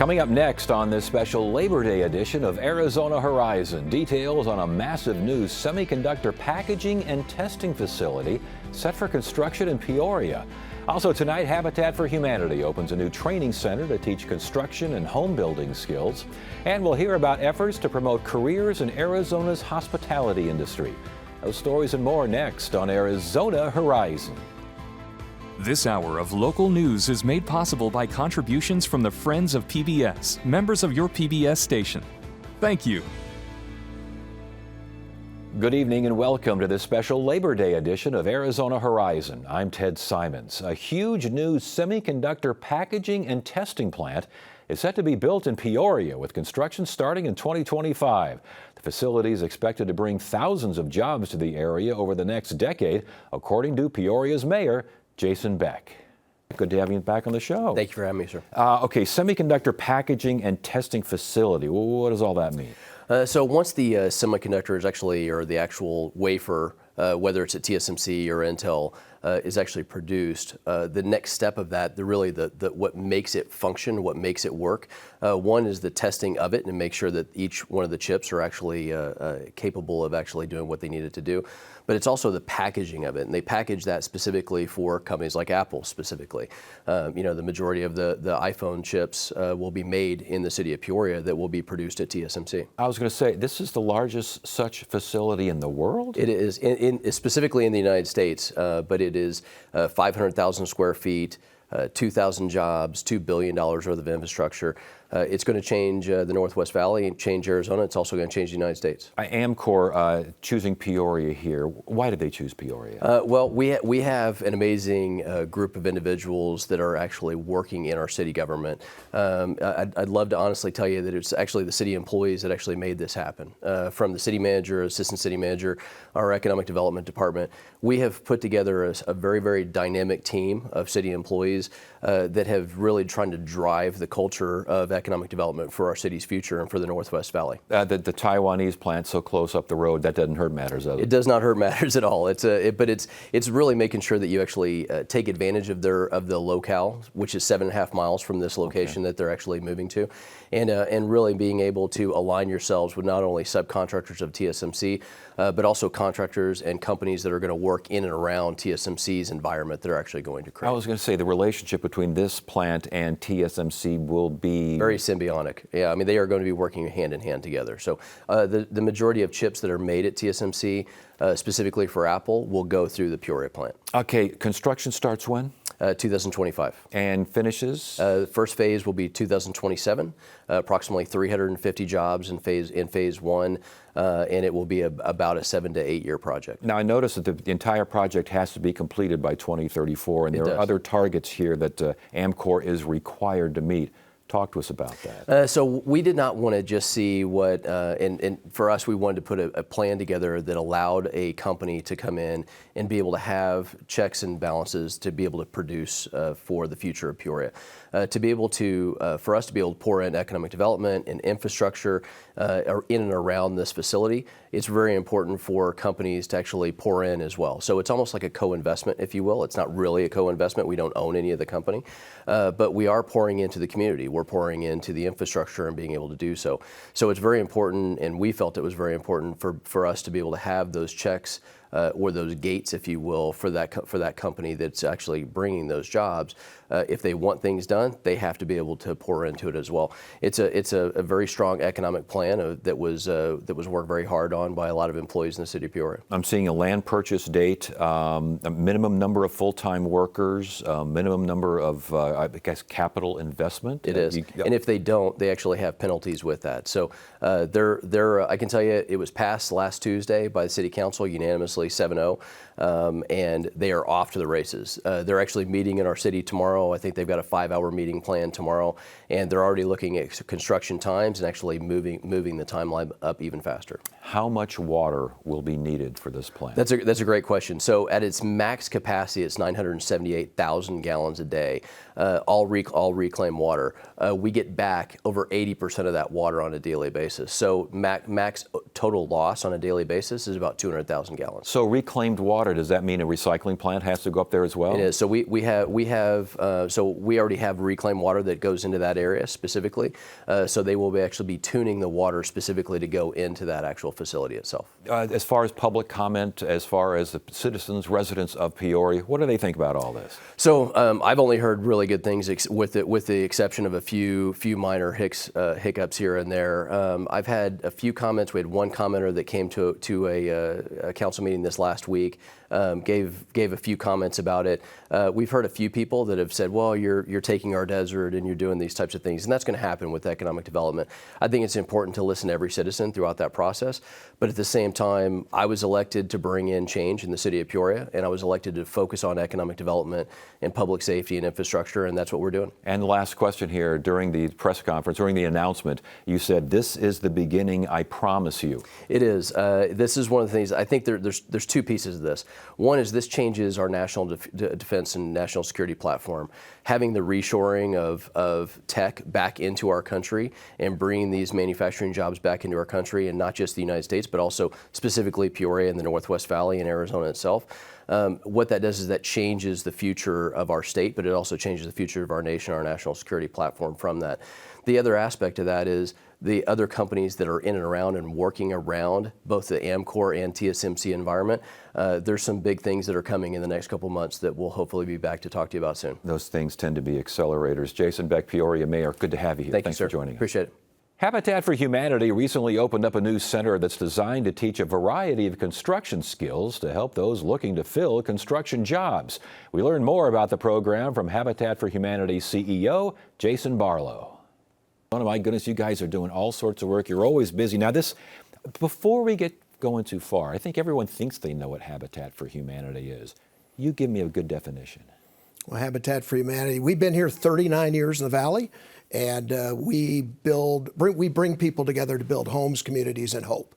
Coming up next on this special Labor Day edition of Arizona Horizon, details on a massive new semiconductor packaging and testing facility set for construction in Peoria. Also tonight, Habitat for Humanity opens a new training center to teach construction and home building skills. And we'll hear about efforts to promote careers in Arizona's hospitality industry. Those stories and more next on Arizona Horizon. This hour of local news is made possible by contributions from the Friends of PBS, members of your PBS station. Thank you. Good evening and welcome to this special Labor Day edition of Arizona Horizon. I'm Ted Simons. A huge new semiconductor packaging and testing plant is set to be built in Peoria with construction starting in 2025. The facility is expected to bring thousands of jobs to the area over the next decade, according to Peoria's mayor, Jason Beck. Good to have you back on the show. Thank you for having me, sir. Okay, semiconductor packaging and testing facility. What does all that mean? So once the semiconductor is actually, or the actual wafer, whether it's at TSMC or Intel, is actually produced, the next step of that, what makes it function, what makes it work, one is the testing of it and make sure that each one of the chips are actually capable of actually doing what they need it to do. But it's also the packaging of it, and they package that specifically for companies like Apple specifically. The majority of the iPhone chips will be made in the city of Peoria that will be produced at TSMC. I was going to say, this is the largest such facility in the world? It is, specifically in the United States, but it is 500,000 square feet, 2,000 jobs, $2 billion worth of infrastructure. It's going to change the Northwest Valley and change Arizona. It's also going to change the United States. Amcor choosing Peoria here. Why did they choose Peoria? Well, we have an amazing group of individuals that are actually working in our city government. I'd love to honestly tell you that it's actually the city employees that actually made this happen. From the city manager, assistant city manager, our economic development department, we have put together a very, very dynamic team of city employees that have really trying to drive the culture of economic development for our city's future and for the Northwest Valley. The Taiwanese plant so close up the road, that doesn't hurt matters, does it? It does not hurt matters at all. But it's really making sure that you actually take advantage of the locale, which is 7.5 miles from this location that they're actually moving to, and really being able to align yourselves with not only subcontractors of TSMC, but also contractors and companies that are going to work in and around TSMC's environment that are actually going to create. I was going to say the relationship between this plant and TSMC will be very symbiotic. Yeah, I mean, they are going to be working hand in hand together. So the majority of chips that are made at TSMC, specifically for Apple, will go through the Peoria plant. Okay, construction starts when? 2025. And finishes? First phase will be 2027, approximately 350 jobs in phase one, and it will be about a 7 to 8 year project. Now, I noticed that the entire project has to be completed by 2034, and there are other targets here that Amcor is required to meet. Talk to us about that. So we did not want to just see what, and for us, we wanted to put a plan together that allowed a company to come in and be able to have checks and balances to be able to produce for the future of Peoria. To be able to, for us to be able to pour in economic development and infrastructure in and around this facility, it's very important for companies to actually pour in as well. So it's almost like a co-investment, if you will. It's not really a co-investment. We don't own any of the company, but we are pouring into the community. We're pouring into the infrastructure and being able to do so. So it's very important, and we felt it was very important for us to be able to have those checks or those gates, if you will, for that company that's actually bringing those jobs. If they want things done, they have to be able to pour into it as well. It's a very strong economic plan that was worked very hard on by a lot of employees in the city of Peoria. I'm seeing a land purchase date, a minimum number of full-time workers, a minimum number of, I guess, capital investment. It is, and if they don't, they actually have penalties with that. So I can tell you, it was passed last Tuesday by the City Council unanimously, 7-0, and they are off to the races. They're actually meeting in our city tomorrow. I think they've got a 5-hour meeting planned tomorrow, and they're already looking at construction times and actually moving the timeline up even faster. How much water will be needed for this plant? That's a great question. So at its max capacity, it's 978,000 gallons a day, all reclaimed water. We get back over 80% of that water on a daily basis. So max total loss on a daily basis is about 200,000 gallons. So reclaimed water, does that mean a recycling plant has to go up there as well? It is. So we already have reclaimed water that goes into that area specifically. So they will actually be tuning the water specifically to go into that actual facility itself. As far as public comment, as far as the citizens, residents of Peoria, what do they think about all this? So I've only heard really good things, with the exception of a few minor hiccups here and there. I've had a few comments. We had one commenter that came to a council meeting this last week, gave a few comments about it. We've heard a few people that have said, well, you're taking our desert and you're doing these types of things, and that's going to happen with economic development. I think it's important to listen to every citizen throughout that process, but at the same time, I was elected to bring in change in the city of Peoria, and I was elected to focus on economic development and public safety and infrastructure, and that's what we're doing. And the last question here, during the press conference, during the announcement, you said, this is the beginning, I promise you. It is. This is one of the things, I think there's two pieces of this. One is this changes our national defense and national security platform. Having the reshoring of tech back into our country and bringing these manufacturing jobs back into our country, and not just the United States, but also specifically Peoria and the Northwest Valley and Arizona itself. What that does is that changes the future of our state, but it also changes the future of our nation, our national security platform from that. The other aspect of that is the other companies that are in and around and working around both the AMCOR and TSMC environment. There's some big things that are coming in the next couple months that we'll hopefully be back to talk to you about soon. Those things tend to be accelerators. Jason Beck, Peoria Mayor, good to have you here. Thanks for joining us. Appreciate it. Habitat for Humanity recently opened up a new center that's designed to teach a variety of construction skills to help those looking to fill construction jobs. We learn more about the program from Habitat for Humanity CEO Jason Barlow. Oh my goodness, you guys are doing all sorts of work. You're always busy. Now before we get going too far, I think everyone thinks they know what Habitat for Humanity is. You give me a good definition. Well, Habitat for Humanity, we've been here 39 years in the Valley, and we bring people together to build homes, communities, and hope.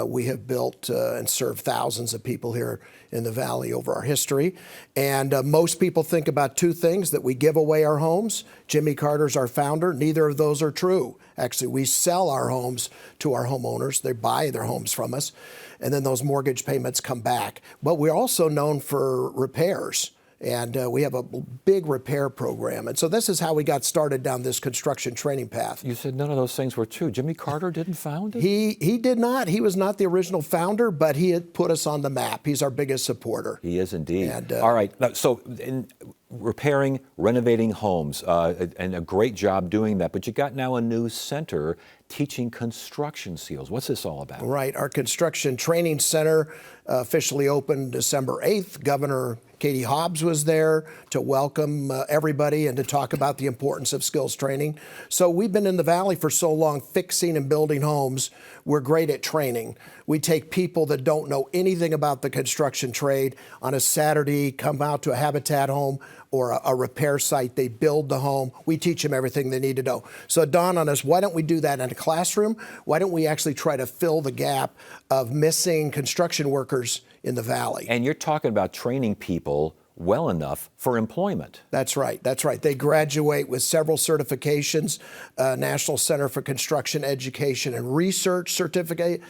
We have built and served thousands of people here in the Valley over our history. And most people think about two things, that we give away our homes. Jimmy Carter's our founder. Neither of those are true. Actually, we sell our homes to our homeowners. They buy their homes from us. And then those mortgage payments come back. But we're also known for repairs. And we have a big repair program. And so this is how we got started down this construction training path. You said none of those things were true. Jimmy Carter didn't found it? He did not. He was not the original founder, but he had put us on the map. He's our biggest supporter. He is indeed. And, all right. So in repairing, renovating homes, and a great job doing that. But you got now a new center teaching construction skills. What's this all about? Right. Our construction training center officially opened December 8th. Governor Katie Hobbs was there to welcome everybody and to talk about the importance of skills training. So we've been in the Valley for so long fixing and building homes. We're great at training. We take people that don't know anything about the construction trade on a Saturday, come out to a Habitat home or a repair site. They build the home. We teach them everything they need to know. So it dawned on us, why don't we do that in a classroom? Why don't we actually try to fill the gap of missing construction workers in the Valley? And you're talking about training people well enough for employment. That's right. That's right. They graduate with several certifications, National Center for Construction Education and Research certificate.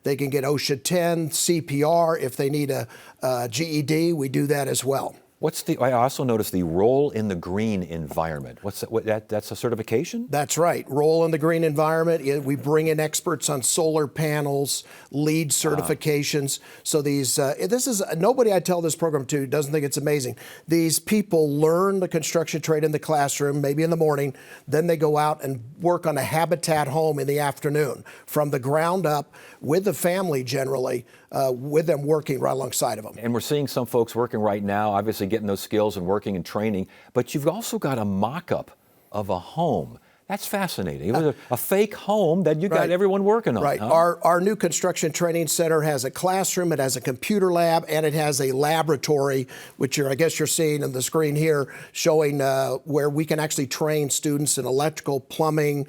They can get OSHA 10, CPR. If they need a GED, we do that as well. I also noticed the Roll in the Green environment. That's a certification? That's right. Roll in the Green environment. We bring in experts on solar panels, LEED certifications. So nobody I tell this program to doesn't think it's amazing. These people learn the construction trade in the classroom, maybe in the morning, then they go out and work on a Habitat home in the afternoon from the ground up with the family generally, with them working right alongside of them. And we're seeing some folks working right now, obviously getting those skills and working and training, but you've also got a mock-up of a home. That's fascinating. It was a fake home that you got everyone working on. Right. Huh? Our new construction training center has a classroom, it has a computer lab, and it has a laboratory, which I guess you're seeing on the screen here, showing where we can actually train students in electrical, plumbing,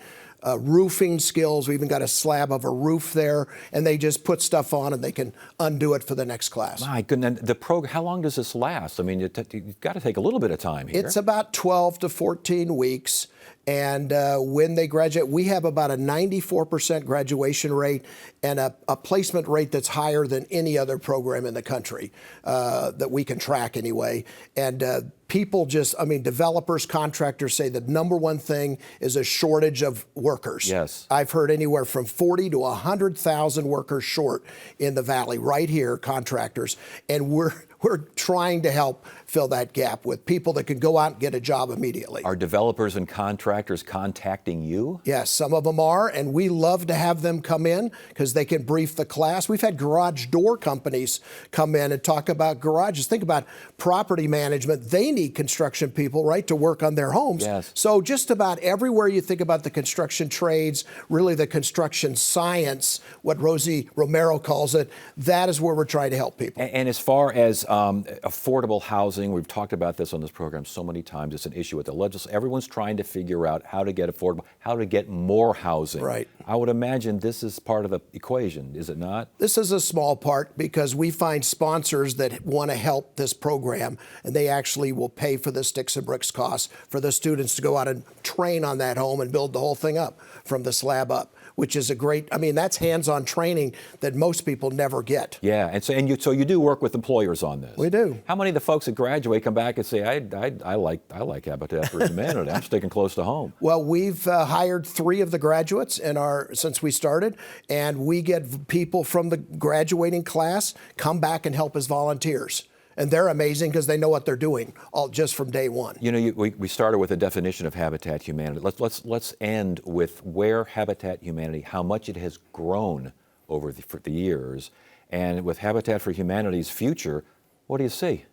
roofing skills. We even got a slab of a roof there, and they just put stuff on and they can undo it for the next class. My goodness, the program, how long does this last? I mean, you've got to take a little bit of time here. It's about 12 to 14 weeks. And when they graduate, we have about a 94% graduation rate and a placement rate that's higher than any other program in the country that we can track anyway. And people just, I mean, developers, contractors say the number one thing is a shortage of workers. Yes. I've heard anywhere from 40 to 100,000 workers short in the Valley, right here, contractors. And we're trying to help fill that gap with people that can go out and get a job immediately. Are developers and contractors contacting you? Yes, some of them are, and we love to have them come in because they can brief the class. We've had garage door companies come in and talk about garages. Think about property management. They need construction people, right, to work on their homes. Yes. So just about everywhere you think about the construction trades, really the construction science, what Rosie Romero calls it, that is where we're trying to help people. And as far as affordable housing, we've talked about this on this program so many times. It's an issue with the legislature. Everyone's trying to figure out how to get affordable, how to get more housing. Right. I would imagine this is part of the equation, is it not? This is a small part because we find sponsors that want to help this program, and they actually will pay for the sticks and bricks costs for the students to go out and train on that home and build the whole thing up from the slab up, which is a great, I mean, that's hands-on training that most people never get. Yeah, and so you do work with employers on this. We do. How many of the folks that graduate come back and say, I like Habitat for Humanity. I'm sticking close to home. Well, we've hired 3 of the graduates since we started, and we get people from the graduating class come back and help as volunteers. And they're amazing because they know what they're doing all just from day one. You know, we started with a definition of Habitat Humanity. Let's end with where Habitat Humanity, how much it has grown over the years, and with Habitat for Humanity's future, what do you see?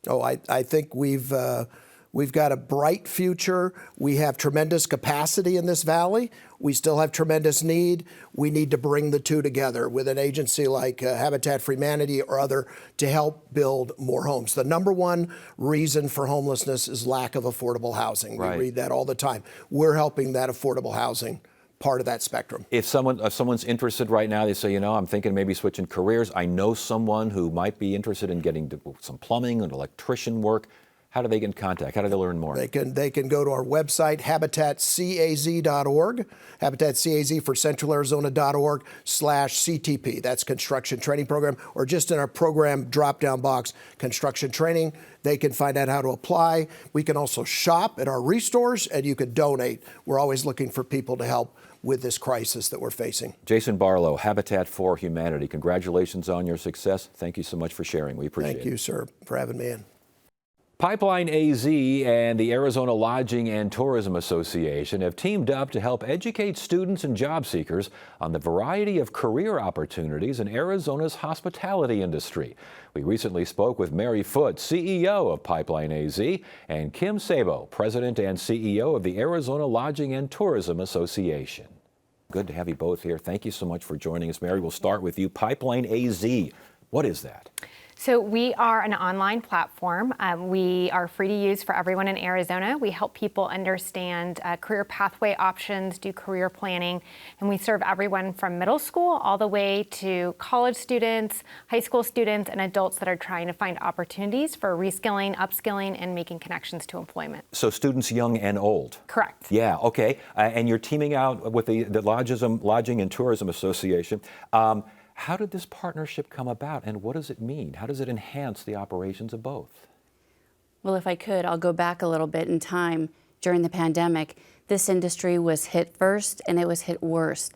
Oh, I think we've got a bright future. We have tremendous capacity in this valley. We still have tremendous need. We need to bring the two together with an agency like Habitat for Humanity or other to help build more homes. The number one reason for homelessness is lack of affordable housing. Right. We read that all the time. We're helping that affordable housing part of that spectrum. If someone's interested right now, they say, you know, I'm thinking maybe switching careers. I know someone who might be interested in getting some plumbing and electrician work. How do they get in contact? How do they learn more? They can go to our website, habitatcaz.org, habitatcaz for centralarizona.org/CTP. That's Construction Training Program, or just in our program drop-down box, Construction Training. They can find out how to apply. We can also shop at our restores, and you can donate. We're always looking for people to help with this crisis that we're facing. Jason Barlow, Habitat for Humanity, congratulations on your success. Thank you so much for sharing. We appreciate it. Thank you, sir, for having me in. Pipeline AZ and the Arizona Lodging and Tourism Association have teamed up to help educate students and job seekers on the variety of career opportunities in Arizona's hospitality industry. We recently spoke with Mary Foote, CEO of Pipeline AZ, and Kim Sabo, President and CEO of the Arizona Lodging and Tourism Association. Good to have you both here. Thank you so much for joining us. Mary, we'll start with you. Pipeline AZ, what is that? So we are an online platform. We are free to use for everyone in Arizona. We help people understand career pathway options, do career planning, and we serve everyone from middle school all the way to college students, high school students, and adults that are trying to find opportunities for reskilling, upskilling, and making connections to employment. So students young and old? Correct. Yeah, okay. And you're teaming out with the Lodging and Tourism Association. How did this partnership come about, and what does it mean? How does it enhance the operations of both? Well, if I could, I'll go back a little bit in time. During the pandemic, this industry was hit first and it was hit worst.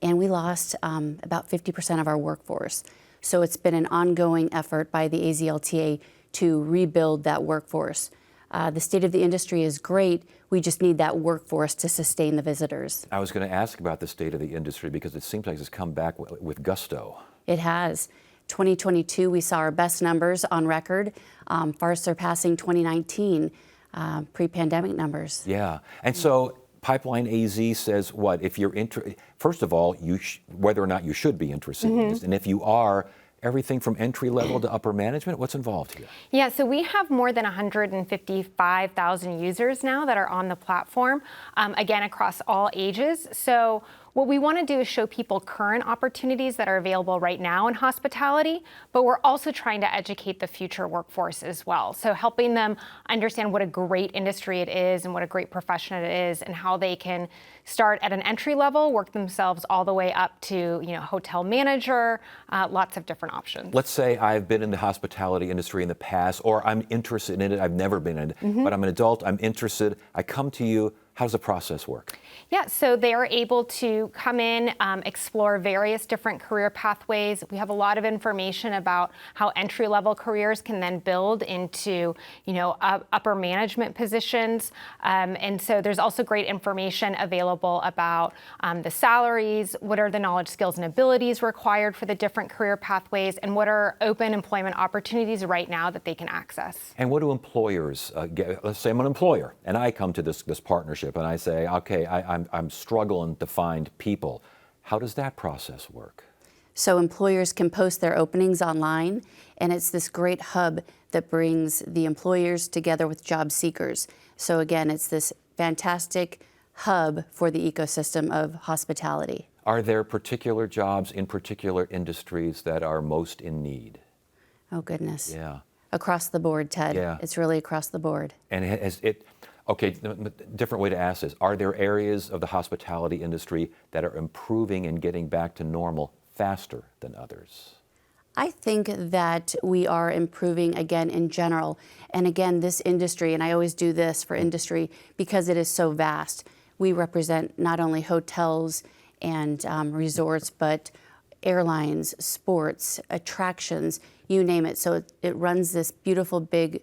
And we lost about 50% of our workforce. So it's been an ongoing effort by the AZLTA to rebuild that workforce. The state of the industry is great. We just need that workforce to sustain the visitors. I was going to ask about the state of the industry because it seems like it's come back with gusto. It has. 2022, we saw our best numbers on record, far surpassing 2019 pre-pandemic numbers. Yeah, and so Pipeline AZ says what? If you're first of all, whether or not you should be interested in this, and if you are, everything from entry level to upper management? What's involved here? Yeah, so we have more than 155,000 users now that are on the platform, again, across all ages. So what we want to do is show people current opportunities that are available right now in hospitality, but we're also trying to educate the future workforce as well. So helping them understand what a great industry it is and what a great profession it is, and how they can start at an entry level, work themselves all the way up to, hotel manager, lots of different options. Let's say I've been in the hospitality industry in the past, or I'm interested in it. I've never been in it, but I'm an adult, I'm interested. I come to you. How does the process work? Yeah, so they are able to come in, explore various different career pathways. We have a lot of information about how entry-level careers can then build into, upper management positions. And so there's also great information available about the salaries, what are the knowledge, skills, and abilities required for the different career pathways, and what are open employment opportunities right now that they can access. And what do employers get? Let's say I'm an employer, and I come to this partnership, and I say, okay, I'm struggling to find people. How does that process work? So employers can post their openings online, and it's this great hub that brings the employers together with job seekers. So again, it's this fantastic hub for the ecosystem of hospitality. Are there particular jobs in particular industries that are most in need? Oh, goodness. Yeah. Across the board, Ted. Yeah. It's really across the board. And okay, different way to ask this. Are there areas of the hospitality industry that are improving and getting back to normal faster than others? I think that we are improving again in general. And again, this industry, and I always do this for industry because it is so vast. We represent not only hotels and resorts, but airlines, sports, attractions, you name it. So it runs this beautiful big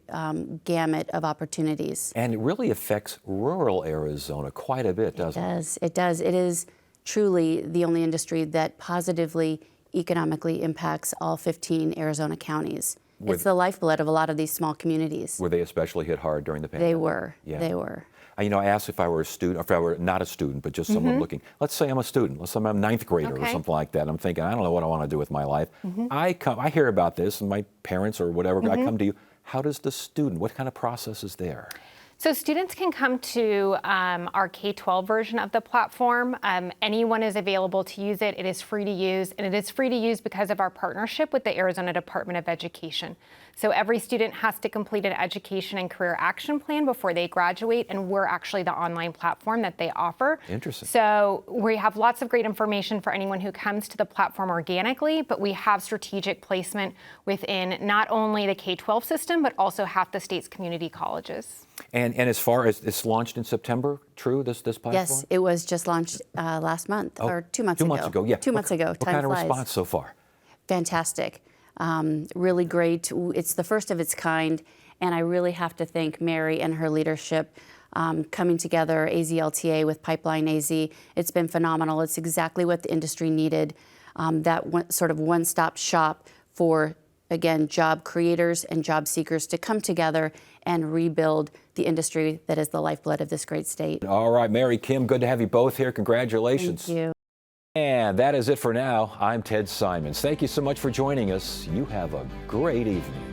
gamut of opportunities. And it really affects rural Arizona quite a bit, doesn't it? It does. It does. It is truly the only industry that positively economically impacts all 15 Arizona counties. It's the lifeblood of a lot of these small communities. Were they especially hit hard during the pandemic? They were. Yeah. They were. I asked if I were a student, or if I were not a student, but just someone looking. Let's say I'm a student. Let's say I'm a ninth grader or something like that. I'm thinking, I don't know what I want to do with my life. I hear about this, and my parents or whatever, I come to you. How does the student, what kind of process is there? So students can come to our K-12 version of the platform. Anyone is available to use it. It is free to use, and it is free to use because of our partnership with the Arizona Department of Education. So every student has to complete an education and career action plan before they graduate, and we're actually the online platform that they offer. Interesting. So we have lots of great information for anyone who comes to the platform organically, but we have strategic placement within not only the K-12 system, but also half the state's community colleges. And as far as it's launched in September, true, this platform? Yes, it was just launched last month, or 2 months ago. 2 months ago, yeah. 2 months ago. What Time kind of flies. response so far? Fantastic. Really great. It's the first of its kind, and I really have to thank Mary and her leadership coming together, AZLTA with Pipeline AZ. It's been phenomenal. It's exactly what the industry needed, that sort of one-stop shop for, again, job creators and job seekers to come together and rebuild the industry that is the lifeblood of this great state. All right, Mary, Kim, good to have you both here. Congratulations. Thank you. And that is it for now. I'm Ted Simons. Thank you so much for joining us. You have a great evening.